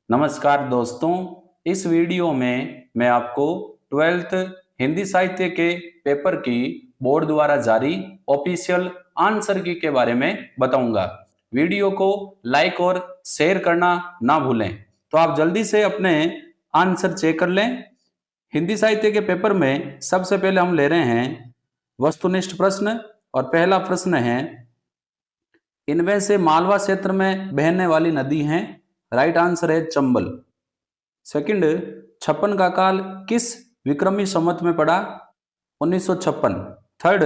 नमस्कार दोस्तों, इस वीडियो में मैं आपको 12th हिंदी साहित्य के पेपर की बोर्ड द्वारा जारी ऑफिशियल आंसर की के बारे में बताऊंगा। वीडियो को लाइक और शेयर करना ना भूलें। तो आप जल्दी से अपने आंसर चेक कर लें। हिंदी साहित्य के पेपर में सबसे पहले हम ले रहे हैं वस्तुनिष्ठ प्रश्न और पहला प्रश्न है, इनमें से मालवा क्षेत्र में बहने वाली नदी है। राइट आंसर है चंबल। सेकंड, छप्पन का काल किस विक्रमी संवत में पड़ा? 1956। थर्ड,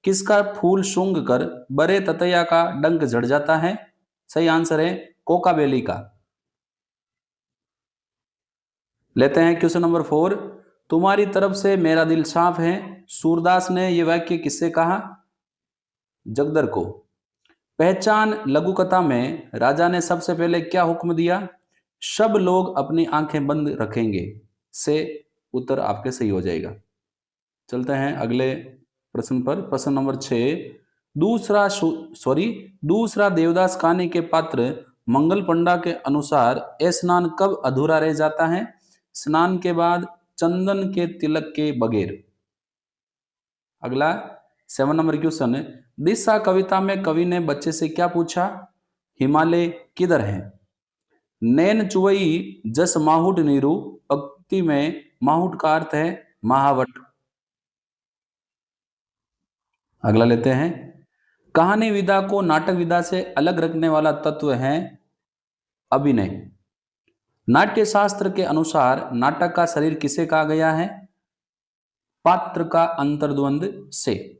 किसका फूल सूंघ कर बड़े ततैया का डंक झड़ जाता है? सही आंसर है कोकाबेली का। लेते हैं क्वेश्चन नंबर 4। तुम्हारी तरफ से मेरा दिल साफ है, सूरदास ने यह वाक्य किससे कहा? जगदर को। पहचान लघु कथा में राजा ने सबसे पहले क्या हुक्म दिया? सब लोग अपनी आंखें बंद रखेंगे। से उत्तर आपके सही हो जाएगा। चलते हैं अगले प्रश्न पर। प्रश्न नंबर 6। दूसरा देवदास कहानी के पात्र मंगल पंडा के अनुसार स्नान कब अधूरा रह जाता है? स्नान के बाद, चंदन के तिलक के बगैर। अगला 7 नंबर क्वेश्चन, दिशा कविता में कवि ने बच्चे से क्या पूछा? हिमालय किधर है? नैन चुवई जस माहुट नीरू, पंक्ति में माहुट का अर्थ है महावट। अगला लेते हैं, कहानी विधा को नाटक विधा से अलग रखने वाला तत्व है अभिनय। नाट्य शास्त्र के अनुसार नाटक का शरीर किसे कहा गया है? पात्र का अंतर्द्वंद से।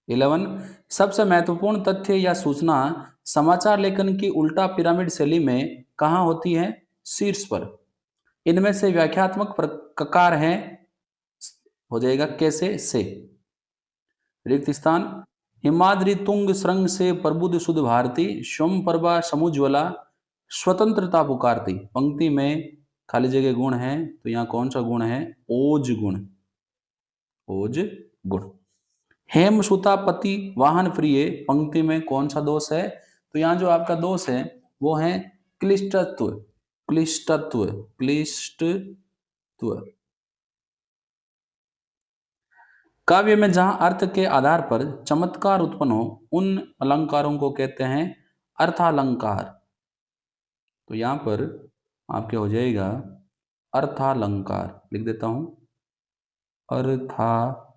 11, सबसे महत्वपूर्ण तथ्य या सूचना समाचार लेखन की उल्टा पिरामिड शैली में कहां होती है? शीर्ष पर। इनमें से व्याख्यात्मक प्रकार है, हो जाएगा कैसे से। रिक्त स्थान, हिमाद्री तुंग श्रृंग से प्रबुद्ध शुद्ध भारती, स्वम प्रभा समुज्वला स्वतंत्रता पुकारती। पंक्ति में खाली जगह गुण है, तो यहाँ कौन सा गुण है? ओज गुण। ओज गुण। हेम सुतापति वाहन प्रिय, पंक्ति में कौन सा दोष है? तो यहाँ जो आपका दोष है वो है क्लिष्टत्व। क्लिष्टत्व, क्लिष्टत्व। काव्य में जहां अर्थ के आधार पर चमत्कार उत्पन्न हो, उन अलंकारों को कहते हैं अर्थालंकार। तो यहां पर आपके हो जाएगा अर्थालंकार। लिख देता हूं, अर्थालंकार।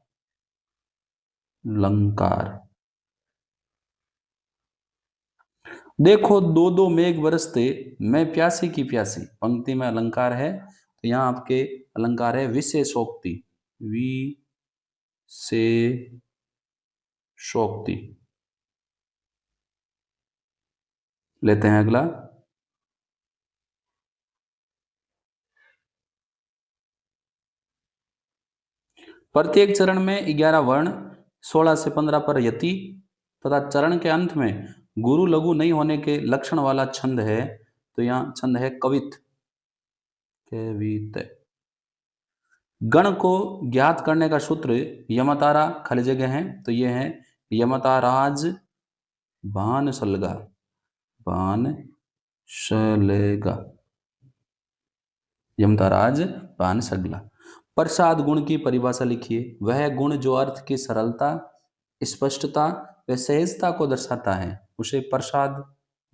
देखो दो दो मेघ बरसते, मैं प्यासी की प्यासी। पंक्ति में अलंकार है, तो यहाँ आपके अलंकार है विशेषोक्ति। विशेषोक्ति। लेते हैं अगला, प्रत्येक चरण में 11 वर्ण, 16 से 15 पर यति तथा चरण के अंत में गुरु लघु नहीं होने के लक्षण वाला छंद है। तो यहाँ छंद है कवित। गण को ज्ञात करने का सूत्र यमतारा खाली जगह है, तो ये है यमताराज भान सलगा। भान सलेगा, यमताराज भान सगला। प्रसाद गुण की परिभाषा लिखिए। वह गुण जो अर्थ की सरलता, स्पष्टता व सहजता को दर्शाता है, उसे प्रसाद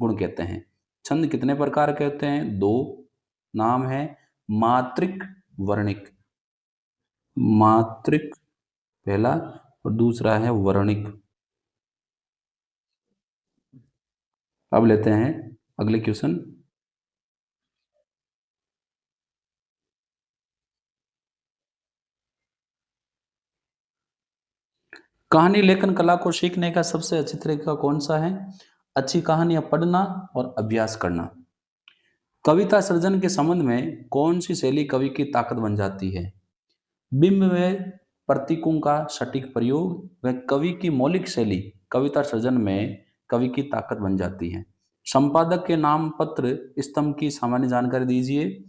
गुण कहते हैं। छंद कितने प्रकार के होते हैं? 2। नाम है मात्रिक, वर्णिक। मात्रिक पहला और दूसरा है वर्णिक। अब लेते हैं अगले क्वेश्चन। कहानी लेखन कला को सीखने का सबसे अच्छी तरीका कौन सा है? अच्छी कहानियां पढ़ना और अभ्यास करना। कविता सृजन के संबंध में कौन सी शैली कवि की ताकत बन जाती है? बिंब में प्रतीकों का सटीक प्रयोग व कवि की मौलिक शैली कविता सृजन में कवि की ताकत बन जाती है। संपादक के नाम पत्र स्तंभ की सामान्य जानकारी दीजिए।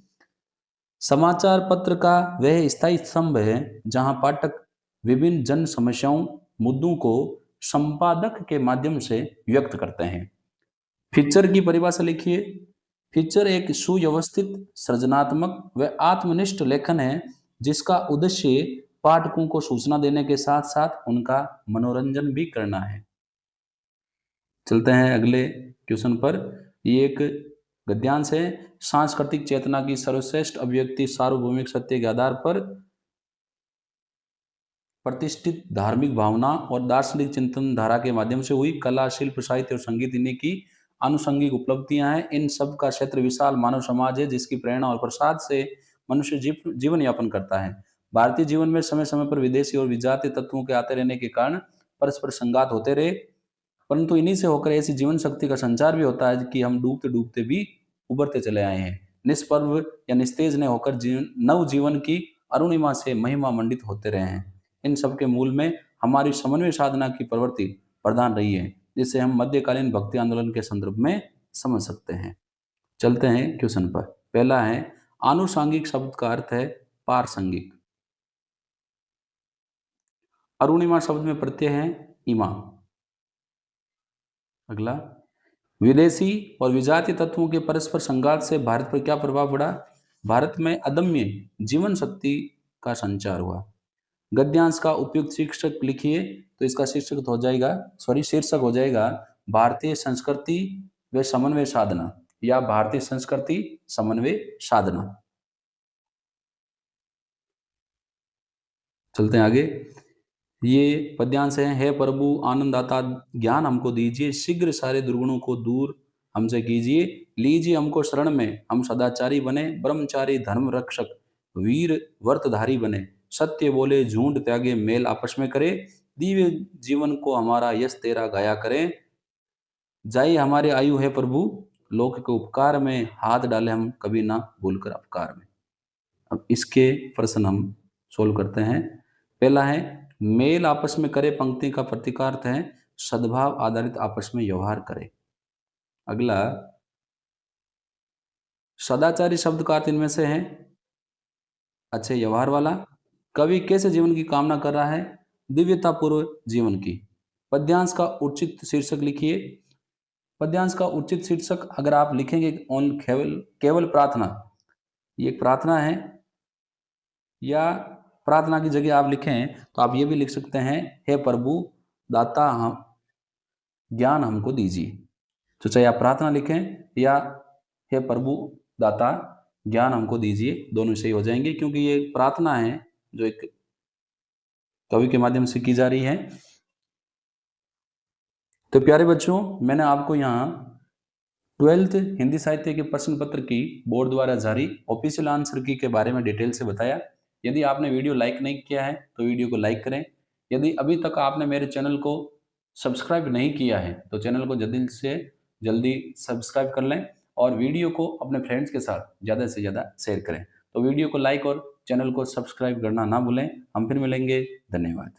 समाचार पत्र का वह स्थायी स्तंभ है जहां पाठक विभिन्न जन समस्याओं, मुद्दों को संपादक के माध्यम से व्यक्त करते हैं। फीचर की परिभाषा लिखिए। फीचर एक सुव्यवस्थित, सृजनात्मक व आत्मनिष्ठ लेखन है जिसका उद्देश्य पाठकों को सूचना देने के साथ साथ उनका मनोरंजन भी करना है। चलते हैं अगले क्वेश्चन पर। ये एक गद्यांश है। सांस्कृतिक चेतना की सर्वश्रेष्ठ अभिव्यक्ति सार्वभौमिक सत्य के आधार पर प्रतिष्ठित धार्मिक भावना और दार्शनिक चिंतन धारा के माध्यम से हुई। कला, शिल्प, साहित्य और संगीत इन्हीं की आनुषंगिक उपलब्धियां हैं। इन सब का क्षेत्र विशाल मानव समाज है जिसकी प्रेरणा और प्रसाद से मनुष्य जीवन यापन करता है। भारतीय जीवन में समय समय पर विदेशी और विजातीय तत्वों के आते रहने के कारण परस्पर संघात होते रहे, परंतु इन्हीं से होकर ऐसी जीवन शक्ति का संचार भी होता है कि हम डूबते डूबते भी उभरते चले आए हैं। निष्पर्व या निस्तेज ने होकर नव जीवन की अरुणिमा से महिमा मंडित होते रहे हैं। इन सब के मूल में हमारी समन्वय साधना की प्रवृत्ति प्रधान रही है, जिसे हम मध्यकालीन भक्ति आंदोलन के संदर्भ में समझ सकते हैं। चलते हैं क्वेश्चन पर। पहला है, आनुषांगिक शब्द का अर्थ है पारसंगिक। अरुणिमा शब्द में प्रत्यय है इमा। अगला, विदेशी और विजातीय तत्वों के परस्पर संघात से भारत पर क्या प्रभाव पड़ा? भारत में अदम्य जीवन शक्ति का संचार हुआ। गद्यांश का उपयुक्त शीर्षक लिखिए। तो इसका शीर्षक हो जाएगा भारतीय संस्कृति व समन्वय साधना, या भारतीय संस्कृति समन्वय साधना। चलते हैं आगे। ये पद्यांश है। हे प्रभु आनंददाता ज्ञान हमको दीजिए, शीघ्र सारे दुर्गुणों को दूर हमसे कीजिए, लीजिए हमको शरण में, हम सदाचारी बने, ब्रह्मचारी धर्म रक्षक वीर व्रतधारी बने, सत्य बोले झूठ त्यागे मेल आपस में करे, दिव्य जीवन को हमारा यश तेरा गाया करें, जाइए हमारे आयु है प्रभु, लोक के उपकार में हाथ डाले हम कभी ना भूलकर अपकार में। अब इसके प्रश्न हम सोल्व करते हैं। पहला है, मेल आपस में करे पंक्ति का प्रतिकार्थ है सद्भाव आधारित आपस में व्यवहार करे। अगला, सदाचारी शब्द का अर्थ इनमें से है अच्छे व्यवहार वाला। कवि कैसे जीवन की कामना कर रहा है? दिव्यता पूर्व जीवन की। पद्यांश का उचित शीर्षक लिखिए। पद्यांश का उचित शीर्षक अगर आप लिखेंगे केवल प्रार्थना, ये प्रार्थना है, या प्रार्थना की जगह आप लिखें तो आप ये भी लिख सकते हैं, हे प्रभु दाता हम ज्ञान हमको दीजिए। तो चाहे आप प्रार्थना लिखें या हे प्रभु दाता ज्ञान हमको दीजिए, दोनों सही हो जाएंगे, क्योंकि ये प्रार्थना है जो एक कवि के माध्यम से की जा रही है। तो प्यारे बच्चों, मैंने आपको यहाँ 12th हिंदी साहित्य के प्रश्न पत्र की बोर्ड द्वारा जारी ऑफिशियल आंसर की के बारे में डिटेल से बताया। यदि आपने वीडियो लाइक नहीं किया है तो वीडियो को लाइक करें। यदि अभी तक आपने मेरे चैनल को सब्सक्राइब नहीं किया है तो चैनल को जल्दी से जल्दी सब्सक्राइब कर लें और वीडियो को अपने फ्रेंड्स के साथ ज़्यादा से ज़्यादा शेयर करें। तो वीडियो को लाइक और चैनल को सब्सक्राइब करना ना भूलें। हम फिर मिलेंगे। धन्यवाद।